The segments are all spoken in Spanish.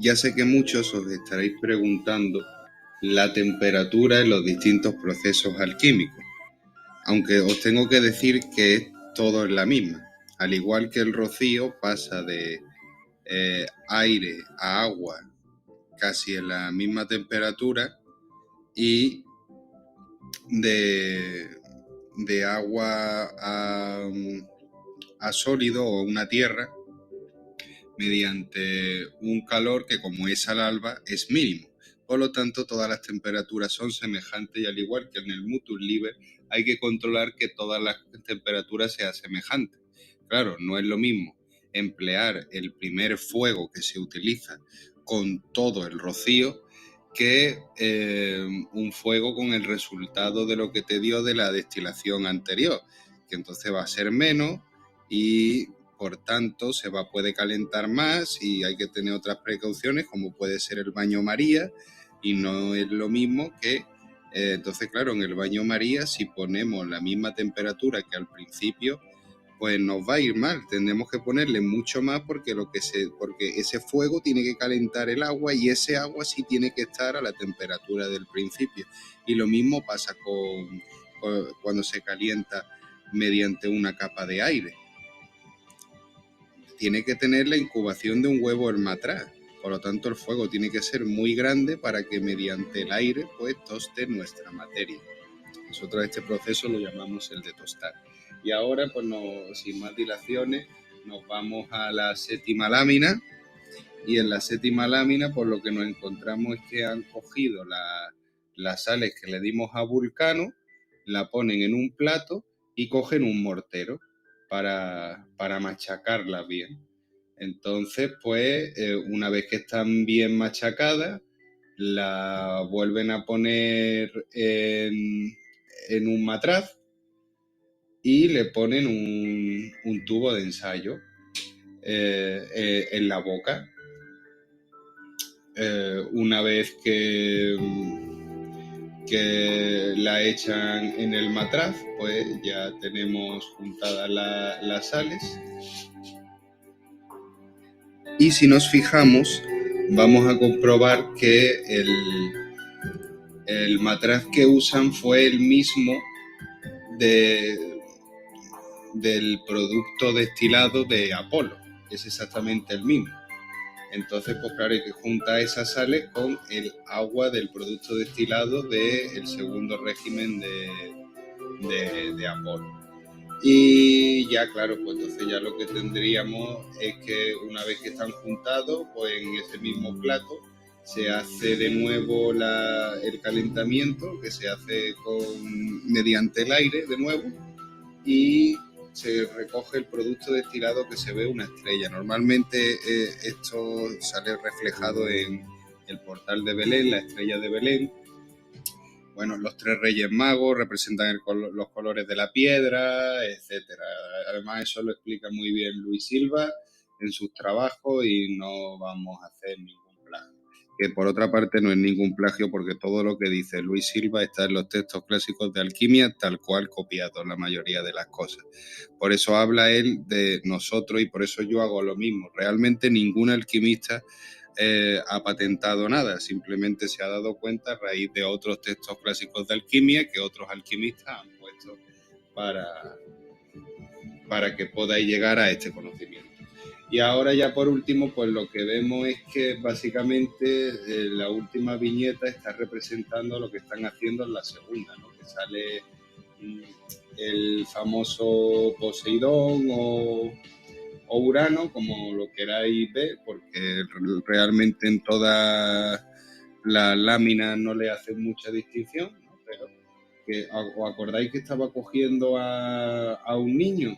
Ya sé que muchos os estaréis preguntando la temperatura en los distintos procesos alquímicos, aunque os tengo que decir que todo es la misma. Al igual que el rocío pasa de aire a agua casi en la misma temperatura y de agua a sólido o una tierra mediante un calor que, como es al alba, es mínimo. Por lo tanto, todas las temperaturas son semejantes y, al igual que en el Mutus Liber, hay que controlar que todas las temperaturas sean semejantes. Claro, no es lo mismo emplear el primer fuego que se utiliza con todo el rocío que un fuego con el resultado de lo que te dio de la destilación anterior, que entonces va a ser menos y por tanto puede calentar más y hay que tener otras precauciones como puede ser el baño María, y no es lo mismo que entonces claro, en el baño María si ponemos la misma temperatura que al principio, pues nos va a ir mal. Tendremos que ponerle mucho más porque ese fuego tiene que calentar el agua y ese agua sí tiene que estar a la temperatura del principio. Y lo mismo pasa cuando se calienta mediante una capa de aire. Tiene que tener la incubación de un huevo el matraz. Por lo tanto, el fuego tiene que ser muy grande para que mediante el aire pues toste nuestra materia. Nosotros este proceso lo llamamos el de tostar. Y ahora, pues sin más dilaciones, nos vamos a la séptima lámina. Y en la séptima lámina, pues lo que nos encontramos es que han cogido las sales que le dimos a Vulcano, la ponen en un plato y cogen un mortero para machacarlas bien. Entonces, pues, una vez que están bien machacadas, la vuelven a poner en un matraz y le ponen un tubo de ensayo en la boca. Una vez que la echan en el matraz, pues ya tenemos juntadas las sales. Y si nos fijamos, vamos a comprobar que el matraz que usan fue el mismo del producto destilado de Apolo. Es exactamente el mismo. Entonces, pues claro, hay que juntar esas sales con el agua del producto destilado del segundo régimen de Apolo. Y ya, claro, pues entonces ya lo que tendríamos es que una vez que están juntados, pues en ese mismo plato se hace de nuevo el calentamiento, que se hace mediante el aire de nuevo, y se recoge el producto destilado que se ve una estrella. Normalmente esto sale reflejado en el portal de Belén, la estrella de Belén. Bueno, los tres reyes magos representan los colores de la piedra, etcétera. Además, eso lo explica muy bien Luis Silva en sus trabajos y no vamos a hacer ningún plagio. Que por otra parte no es ningún plagio porque todo lo que dice Luis Silva está en los textos clásicos de alquimia, tal cual copiado la mayoría de las cosas. Por eso habla él de nosotros y por eso yo hago lo mismo. Realmente ningún alquimista ha patentado nada, simplemente se ha dado cuenta a raíz de otros textos clásicos de alquimia que otros alquimistas han puesto para que podáis llegar a este conocimiento. Y ahora ya por último, pues lo que vemos es que básicamente la última viñeta está representando lo que están haciendo en la segunda, ¿no? Que sale el famoso Poseidón o Urano, como lo queráis ver, porque realmente en todas las láminas no le hacen mucha distinción, ¿no? Pero ¿os acordáis que estaba cogiendo a un niño?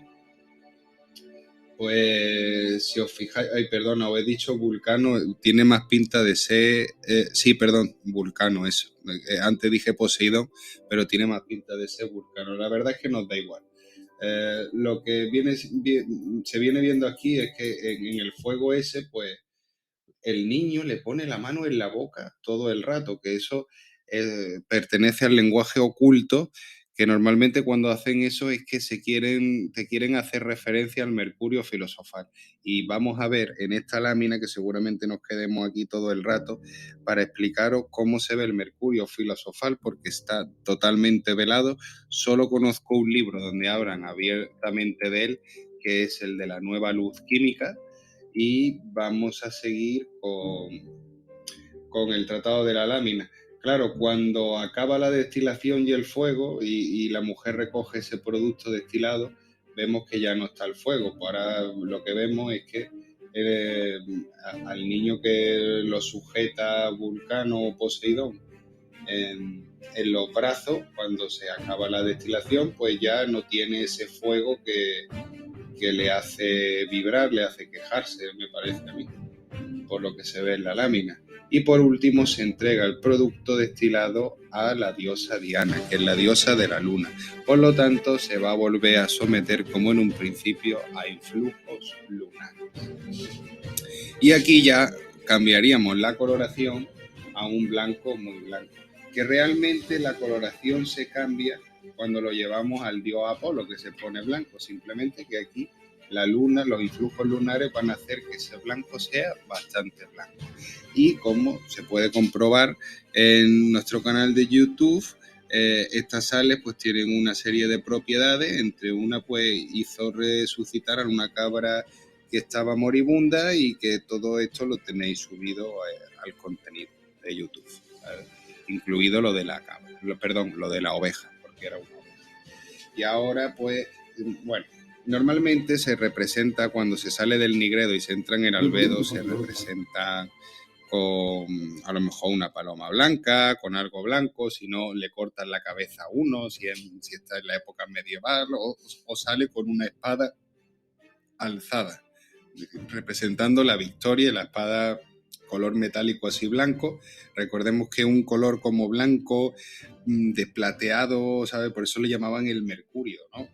Pues si os fijáis, ay, perdona, os he dicho Vulcano, tiene más pinta de ser, sí, perdón, Vulcano, eso. Antes dije Poseidón, pero tiene más pinta de ser Vulcano. La verdad es que nos da igual. Lo que se viene viendo aquí es que en el fuego ese, pues el niño le pone la mano en la boca todo el rato, que eso pertenece al lenguaje oculto, que normalmente cuando hacen eso es que te quieren hacer referencia al Mercurio filosofal. Y vamos a ver en esta lámina, que seguramente nos quedemos aquí todo el rato, para explicaros cómo se ve el Mercurio filosofal, porque está totalmente velado. Solo conozco un libro donde hablan abiertamente de él, que es el de la nueva luz química, y vamos a seguir con el tratado de la lámina. Claro, cuando acaba la destilación y el fuego y la mujer recoge ese producto destilado, vemos que ya no está el fuego. Pues ahora lo que vemos es que eh, al niño que lo sujeta Vulcano o Poseidón en los brazos, cuando se acaba la destilación, pues ya no tiene ese fuego que le hace vibrar, le hace quejarse, me parece a mí, por lo que se ve en la lámina. Y por último se entrega el producto destilado a la diosa Diana, que es la diosa de la luna. Por lo tanto, se va a volver a someter, como en un principio, a influjos lunares. Y aquí ya cambiaríamos la coloración a un blanco muy blanco, que realmente la coloración se cambia cuando lo llevamos al dios Apolo, que se pone blanco. Simplemente que aquí la luna, los influjos lunares van a hacer que ese blanco sea bastante blanco. Y como se puede comprobar en nuestro canal de YouTube, estas sales pues tienen una serie de propiedades. Entre una, pues hizo resucitar a una cabra que estaba moribunda, y que todo esto lo tenéis subido al contenido de YouTube, ¿vale? Incluido lo de la cabra, lo de la oveja, porque era una oveja. Y ahora, pues, bueno, normalmente se representa cuando se sale del nigredo y se entra en el albedo, se representa con a lo mejor una paloma blanca, con algo blanco. Si no, le cortan la cabeza a uno, si está en la época medieval, o sale con una espada alzada, representando la victoria, la espada color metálico así blanco. Recordemos que un color como blanco, de plateado, ¿sabes? Por eso le llamaban el mercurio, ¿no?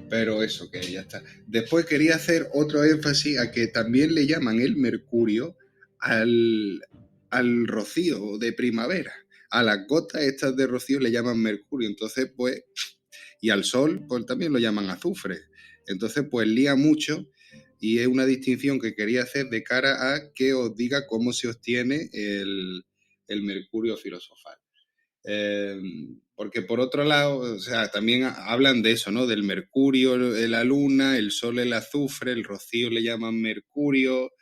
Pero eso, que ya está. Después quería hacer otro énfasis a que también le llaman el mercurio al rocío de primavera. A las gotas estas de rocío le llaman mercurio. Entonces, pues, y al sol, pues también lo llaman azufre. Entonces, pues lía mucho, y es una distinción que quería hacer de cara a que os diga cómo se obtiene el mercurio filosofal. Eh, Porque por otro lado, o sea, también hablan de eso, ¿no? Del mercurio, la luna, el sol, el azufre, el rocío le llaman mercurio,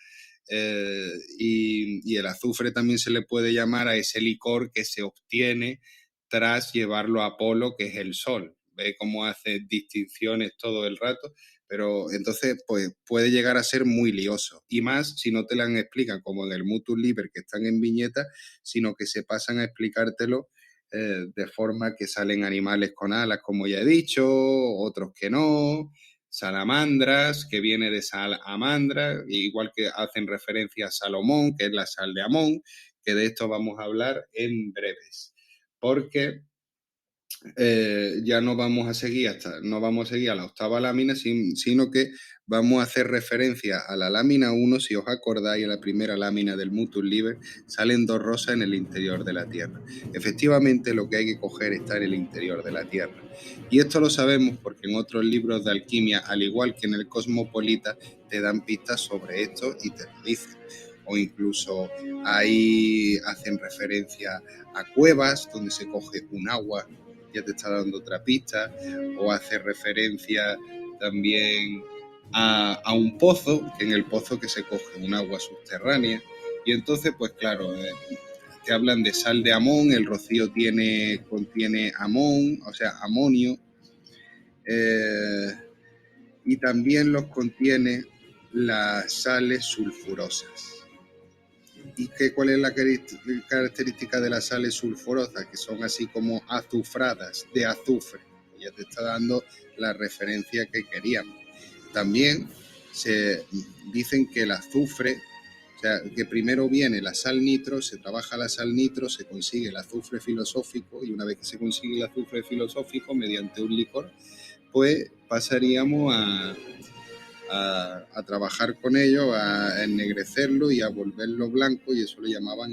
y el azufre también se le puede llamar a ese licor que se obtiene tras llevarlo a Apolo, que es el sol. Ve cómo hace distinciones todo el rato, pero entonces pues puede llegar a ser muy lioso. Y más si no te la explican como en el Mutus Liber, que están en viñeta, sino que se pasan a explicártelo de forma que salen animales con alas, como ya he dicho, otros que no, salamandras, que viene de salamandra, igual que hacen referencia a Salomón, que es la sal de Amón, que de esto vamos a hablar en breves, porque ya no vamos a seguir a la octava lámina, sino que vamos a hacer referencia a la lámina 1. Si os acordáis, a la primera lámina del Mutus Liber salen dos rosas en el interior de la Tierra. Efectivamente, lo que hay que coger está en el interior de la Tierra. Y esto lo sabemos porque en otros libros de alquimia, al igual que en el Cosmopolita, te dan pistas sobre esto y te lo dicen. O incluso ahí hacen referencia a cuevas donde se coge un agua, ya te está dando otra pista. O hace referencia también a un pozo, que en el pozo que se coge un agua subterránea. Y entonces, pues claro, te hablan de sal de Amón, el rocío contiene amón, o sea, amonio, y también los contiene las sales sulfurosas. ¿Y cuál es la característica de las sales sulfurosas? Que son así como azufradas, de azufre. ya te está dando la referencia que queríamos. También se dicen que el azufre, o sea, que primero viene la sal nitro, se trabaja la sal nitro, se consigue el azufre filosófico, y una vez que se consigue el azufre filosófico mediante un licor, pues pasaríamos a trabajar con ello, a ennegrecerlo y a volverlo blanco, y eso lo llamaban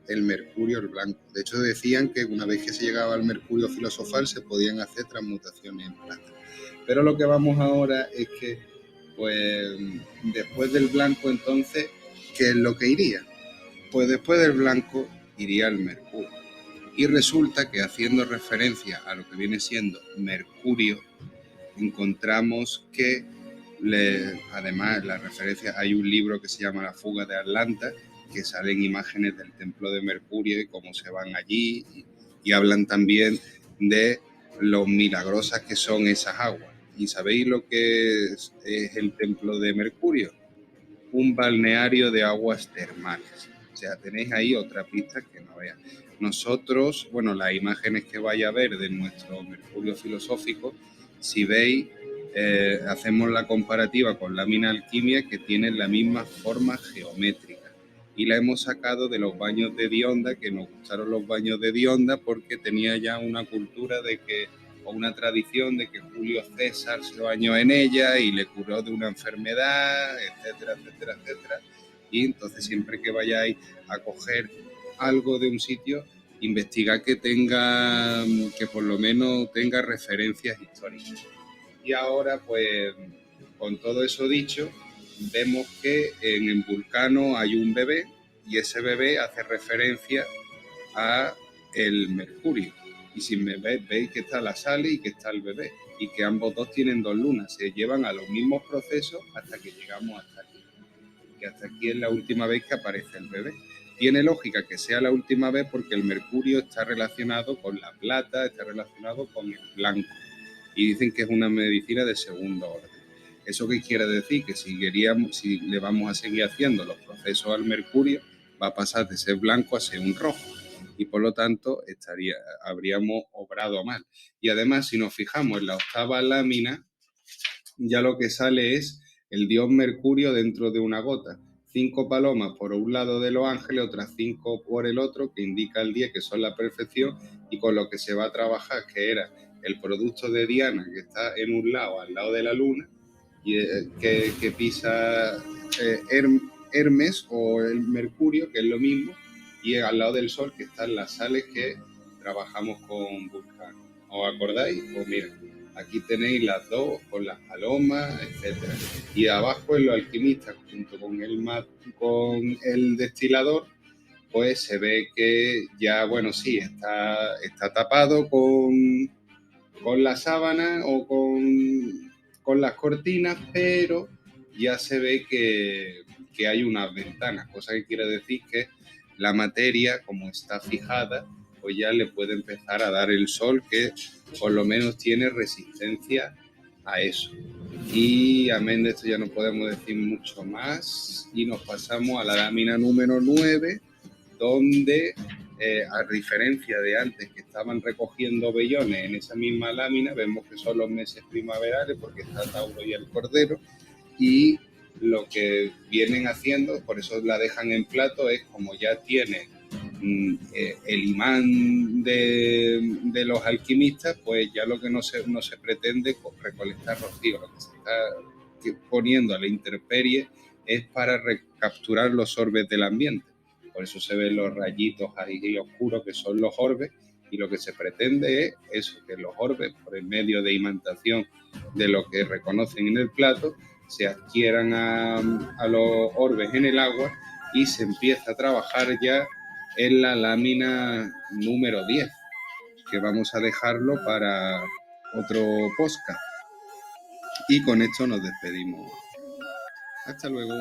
el mercurio el blanco. De hecho, decían que una vez que se llegaba al mercurio filosofal se podían hacer transmutaciones en plata. Pero lo que vamos ahora es que, pues, después del blanco, entonces, ¿qué es lo que iría? Pues después del blanco iría el mercurio. Y resulta que, haciendo referencia a lo que viene siendo mercurio, encontramos que, además, la referencia, hay un libro que se llama La fuga de Atlanta, que salen imágenes del templo de Mercurio y cómo se van allí, y hablan también de lo milagrosas que son esas aguas. ¿Y sabéis lo que es el templo de Mercurio? Un balneario de aguas termales. O sea, tenéis ahí otra pista que no vean. Nosotros, bueno, las imágenes que vaya a ver de nuestro mercurio filosófico, si veis, hacemos la comparativa con lámina alquimia, que tienen la misma forma geométrica. Y la hemos sacado de los baños de Dionda, que nos gustaron los baños de Dionda porque tenía ya una cultura de que, o una tradición de que Julio César se bañó en ella y le curó de una enfermedad, etcétera, etcétera, etcétera. Y entonces, siempre que vayáis a coger algo de un sitio, investigad que tenga, que por lo menos tenga referencias históricas. Y ahora, pues, con todo eso dicho, vemos que en el Vulcano hay un bebé, y ese bebé hace referencia a el mercurio. Y si me veis que está la sal y que está el bebé, y que ambos dos tienen dos lunas, se llevan a los mismos procesos hasta que llegamos hasta aquí. Que hasta aquí es la última vez que aparece el bebé. Tiene lógica que sea la última vez porque el mercurio está relacionado con la plata, está relacionado con el blanco, y dicen que es una medicina de segundo orden. ¿Eso qué quiere decir? Que si le vamos a seguir haciendo los procesos al mercurio, va a pasar de ser blanco a ser un rojo, y por lo tanto habríamos obrado mal. Y además, si nos fijamos en la octava lámina, ya lo que sale es el dios Mercurio dentro de una gota. 5 palomas por un lado de los ángeles, otras 5 por el otro, que indica el 10, que son la perfección, y con lo que se va a trabajar, que era el producto de Diana, que está en un lado, al lado de la luna, y que pisa Hermes o el Mercurio, que es lo mismo, y al lado del Sol, que están las sales que trabajamos con Vulcano. ¿Os acordáis? Pues mira, aquí tenéis las dos con las palomas, etcétera. Y abajo, en los alquimistas, junto con el destilador, pues se ve que ya, bueno, sí, está tapado con la sábana o con las cortinas, pero ya se ve que hay unas ventanas, cosa que quiere decir que la materia, como está fijada, pues ya le puede empezar a dar el sol, que por lo menos tiene resistencia a eso. Y amén de esto ya no podemos decir mucho más, y nos pasamos a la lámina número 9, donde, a diferencia de antes, que estaban recogiendo vellones en esa misma lámina, vemos que son los meses primaverales porque está Tauro y el Cordero, y lo que vienen haciendo, por eso la dejan en plato, es como ya tiene el imán de los alquimistas, pues ya lo que no se pretende recolectar rocío, lo que se está poniendo a la intemperie es para recapturar los orbes del ambiente. Por eso se ven los rayitos ahí oscuros, que son los orbes, y lo que se pretende es eso, que los orbes, por el medio de imantación de lo que reconocen en el plato, se adquieran a los orbes en el agua, y se empieza a trabajar ya en la lámina número 10, que vamos a dejarlo para otro podcast. Y con esto nos despedimos. Hasta luego.